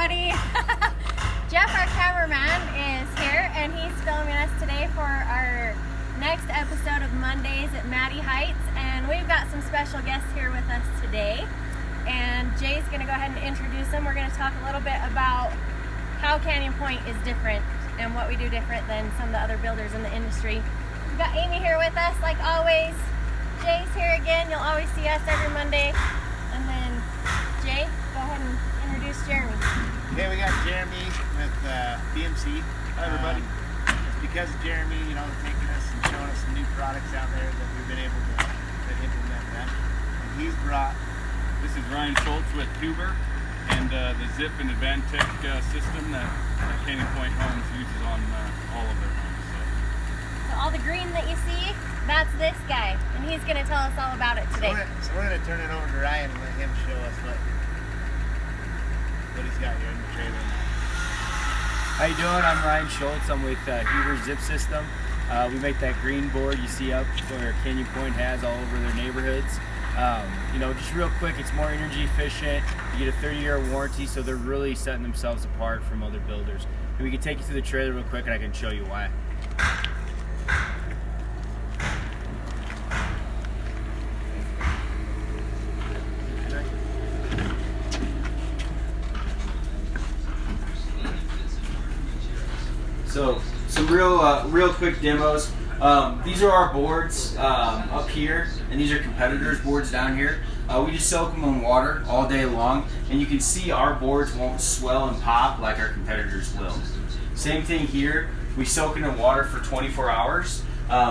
everybody. Jeff, our cameraman, is here and he's filming us today for our next episode of Mondays at Maddie Heights, and we've got some special guests here with us today, and Jay's going to go ahead and introduce them. We're going to talk a little bit about how Canyon Point is different and what we do different than some of the other builders in the industry. We've got Amy here with us like always. Jay's here again. You'll always see us every Monday. And then Jay, go ahead and introduce Jeremy. Okay, we got Jeremy with BMC. Hi everybody. It's because of Jeremy, taking us and showing us some new products out there that we've been able to implement that. And he's brought. This is Ryan Schultz with Huber and the Zip and Advantech system that Canyon Point Homes uses on all of their homes. So all the green that you see, that's this guy, and he's going to tell us all about it today. So we're going to turn it over to Ryan and let him show us what he's got here in the trailer. How you doing? I'm Ryan Schultz. I'm with Huber Zip System. We make that green board you see up where Canyon Point has all over their neighborhoods. Just real quick, it's more energy efficient. You get a 30-year warranty, so they're really setting themselves apart from other builders. And we can take you through the trailer real quick and I can show you why. So some real quick demos. These are our boards up here, and these are competitors' boards down here. We just soak them in water all day long, and you can see our boards won't swell and pop like our competitors will. Same thing here. We soak it in water for 24 hours.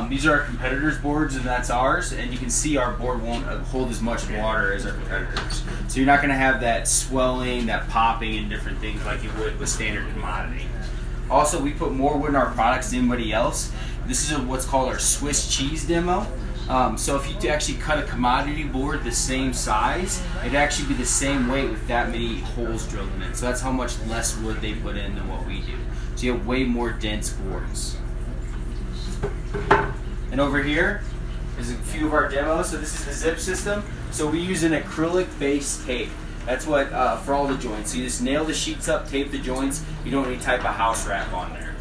These are our competitors' boards, and that's ours, and you can see our board won't hold as much water as our competitors. So you're not going to have that swelling, that popping, and different things like you would with standard commodity. Also, we put more wood in our products than anybody else. This is what's called our Swiss cheese demo. So if you actually cut a commodity board the same size, it'd actually be the same weight with that many holes drilled in it. So that's how much less wood they put in than what we do. So you have way more dense boards. And over here is a few of our demos. So this is the Zip system. So we use an acrylic-based tape. That's what, for all the joints. So you just nail the sheets up, tape the joints. You don't need any type of house wrap on there.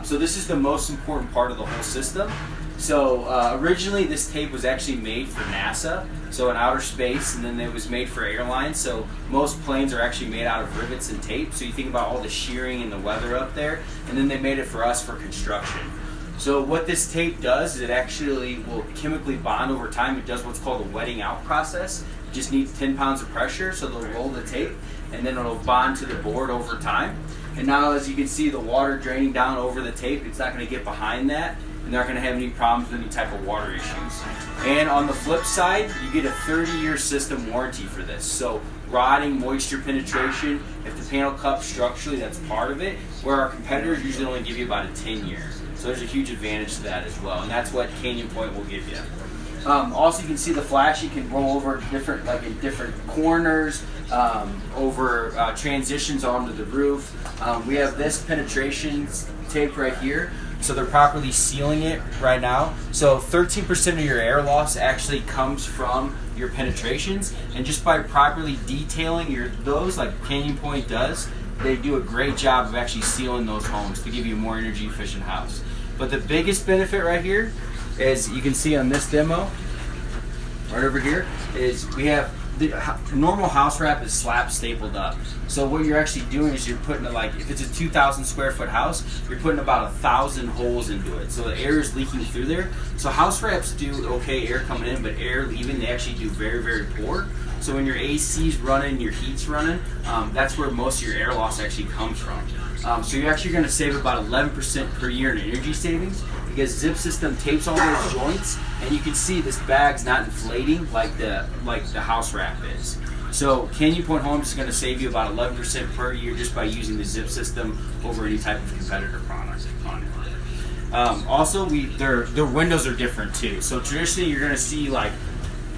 So this is the most important part of the whole system. So originally this tape was actually made for NASA, so in outer space, and then it was made for airlines. So most planes are actually made out of rivets and tape. So you think about all the shearing and the weather up there, and then they made it for us for construction. So what this tape does is it actually will chemically bond over time. It does what's called a wetting out process. It just needs 10 pounds of pressure, so they'll roll the tape, and then it'll bond to the board over time. And now as you can see the water draining down over the tape, it's not going to get behind that, and they're not going to have any problems with any type of water issues. And on the flip side, you get a 30-year system warranty for this. So rotting, moisture penetration, if the panel cups structurally, that's part of it, where our competitors usually only give you about a 10-year. So there's a huge advantage to that as well, and that's what Canyon Point will give you. Also, you can see the flash. You can roll over in different corners, over transitions onto the roof. We have this penetration tape right here, so they're properly sealing it right now. So 13% of your air loss actually comes from your penetrations, and just by properly detailing those, like Canyon Point does, they do a great job of actually sealing those homes to give you a more energy efficient house. But the biggest benefit right here is, you can see on this demo right over here, is we have the normal house wrap is slap stapled up. So what you're actually doing is you're putting if it's a 2,000 square foot house, you're putting about 1,000 holes into it. So the air is leaking through there. So house wraps do okay air coming in, but air leaving, they actually do very, very poor. So when your AC's running, your heat's running, that's where most of your air loss actually comes from. So you're actually going to save about 11% per year in energy savings, because Zip System tapes all those joints, and you can see this bag's not inflating like the house wrap is. So Canyon Point Homes is going to save you about 11% per year just by using the Zip System over any type of competitor product on it. Also, their windows are different too. So traditionally, you're going to see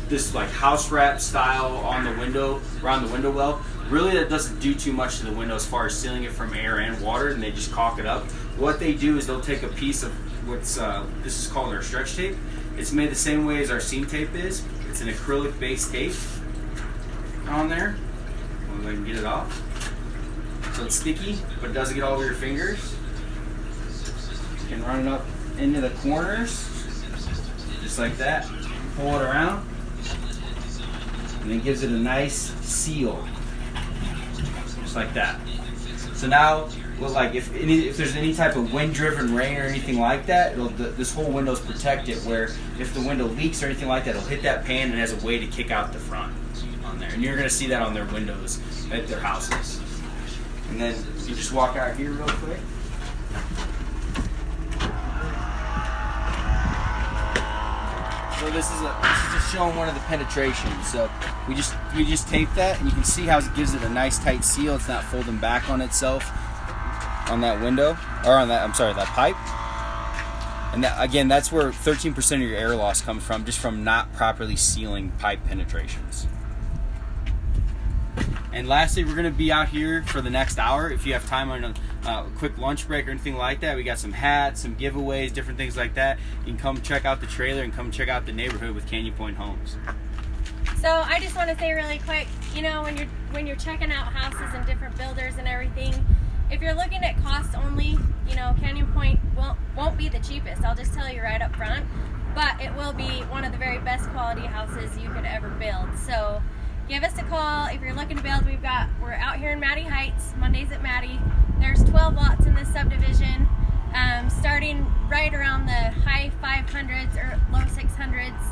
this house wrap style on the window, around the window well. Really, that doesn't do too much to the window as far as sealing it from air and water, and they just caulk it up. What they do is they'll take a piece of this is called our stretch tape. It's made the same way as our seam tape is. It's an acrylic-based tape on there. We'll go ahead and get it off. So it's sticky, but it doesn't get all over your fingers. You can run it up into the corners, just like that. Pull it around, and then gives it a nice seal, just like that. So now, well, like if there's any type of wind-driven rain or anything like that, this whole window's protected. Where if the window leaks or anything like that, it'll hit that pan and it has a way to kick out the front on there. And you're gonna see that on their windows at their houses. And then you just walk out here real quick. So this is just showing one of the penetrations. So we just tape that, and you can see how it gives it a nice tight seal. It's not folding back on itself on that window, or on that, I'm sorry, that pipe. And that, again, that's where 13% of your air loss comes from, just from not properly sealing pipe penetrations. And lastly, we're going to be out here for the next hour. If you have time on a quick lunch break or anything like that, we got some hats, some giveaways, different things like that. You can come check out the trailer and come check out the neighborhood with Canyon Point Homes. So I just want to say really quick, you know, when you're checking out houses and different builders and everything, if you're looking at cost only, you know, Canyon Point won't be the cheapest. I'll just tell you right up front, but it will be one of the very best quality houses you could ever build. So give us a call if you're looking to build. We're out here in Maddie Heights, Mondays at Maddie. There's 12 lots in this subdivision, starting right around the high 500s or low 600s,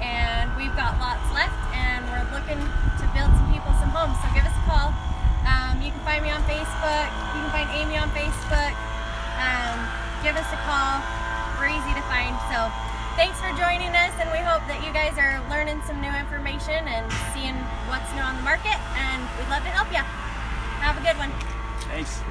and we've got lots left, and we're looking to build some people some homes. So give us a call. You can find me on Facebook. You can find Amy on Facebook. Give us a call. We're easy to find. So thanks for joining us, and we hope that you guys are learning some new information and seeing what's new on the market, and we'd love to help you. Have a good one. Thanks.